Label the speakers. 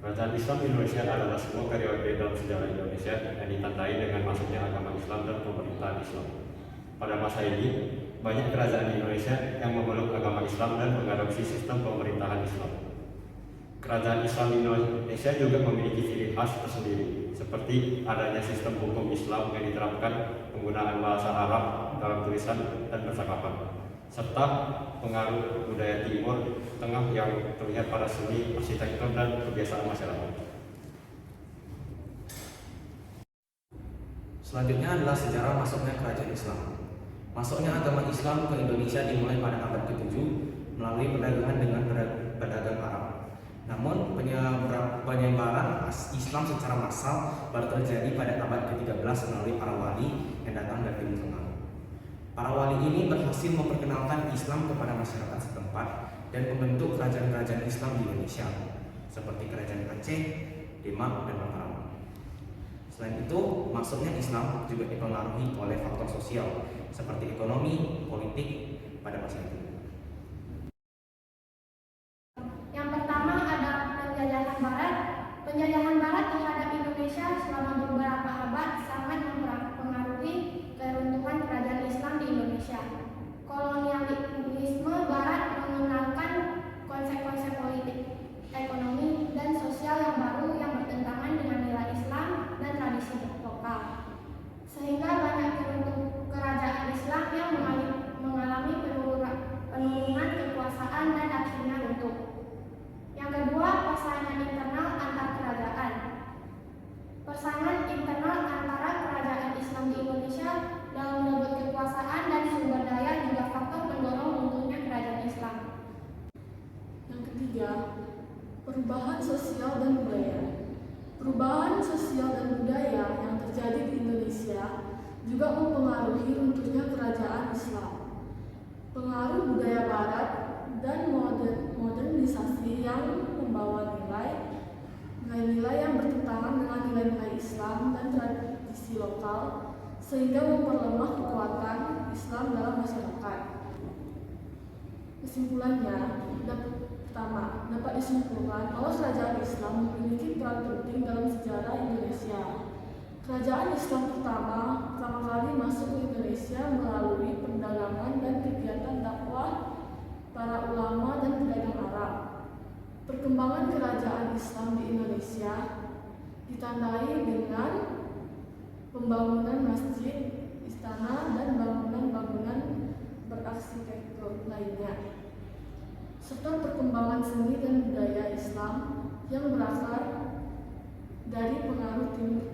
Speaker 1: Kerajaan Islam di Indonesia adalah sebuah periode dalam sejarah Indonesia yang ditandai dengan masuknya agama Islam dan pemerintahan Islam. Pada masa ini, banyak kerajaan di Indonesia yang memeluk agama Islam dan mengadopsi sistem pemerintahan Islam. Kerajaan Islam di Indonesia juga memiliki ciri khas tersendiri, seperti adanya sistem hukum Islam yang diterapkan, penggunaan bahasa Arab dalam tulisan dan percakapan, serta pengaruh budaya Timur Tengah yang terlihat pada seni, arsitektur, dan kebiasaan masyarakat.
Speaker 2: Selanjutnya adalah sejarah masuknya kerajaan Islam. Masuknya agama Islam ke Indonesia dimulai pada abad ke-7 melalui perdagangan dengan pedagang Arab. Namun penyebaran Islam secara massal baru terjadi pada abad ke-13 melalui para wali yang datang dari Timur Tengah. Para wali ini berhasil memperkenalkan Islam kepada masyarakat setempat dan membentuk kerajaan-kerajaan Islam di Indonesia, seperti Kerajaan Aceh, Demak, dan Mataram. Selain itu, masuknya Islam juga dipengaruhi oleh faktor sosial seperti ekonomi, politik pada masa itu.
Speaker 3: Yang pertama ada penjajahan Barat. Penjajahan Barat terhadap Indonesia selama beberapa abad sangat mempengaruhi keruntuhan kerajaan Islam di Indonesia. Kolonialisme Barat mengenalkan konsep-konsep politik, ekonomi, dan sosial yang baru yang bertentangan dengan nilai Islam dan tradisi lokal, sehingga banyak kerajaan Islam yang mengalami penurunan kekuasaan dan akhirnya runtuh. Yang kedua, persaingan internal antar kerajaan. Persaingan internal antara kerajaan Islam di Indonesia dalam merebut kekuasaan dan sumber daya juga faktor pendorong runtuhnya kerajaan Islam.
Speaker 4: Yang ketiga, perubahan sosial dan budaya. Perubahan sosial dan budaya yang terjadi di Indonesia juga mempengaruhi runtuhnya kerajaan Islam. Pengaruh budaya Barat dan modernisasi yang membawa nilai-nilai yang bertentangan dengan nilai-nilai Islam dan tradisi lokal, sehingga memperlemah kekuatan Islam dalam masyarakat. Kesimpulannya, pertama, dapat disimpulkan bahwa kerajaan Islam memiliki peran penting dalam sejarah Indonesia. Kerajaan Islam pertama kali masuk ke Indonesia melalui perdagangan dan kegiatan dakwah para ulama dan pedagang Arab. Perkembangan kerajaan Islam di Indonesia ditandai dengan pembangunan masjid, istana, dan bangunan-bangunan berarsitektur lainnya, serta perkembangan seni dan budaya Islam yang berasal dari pengaruh Timur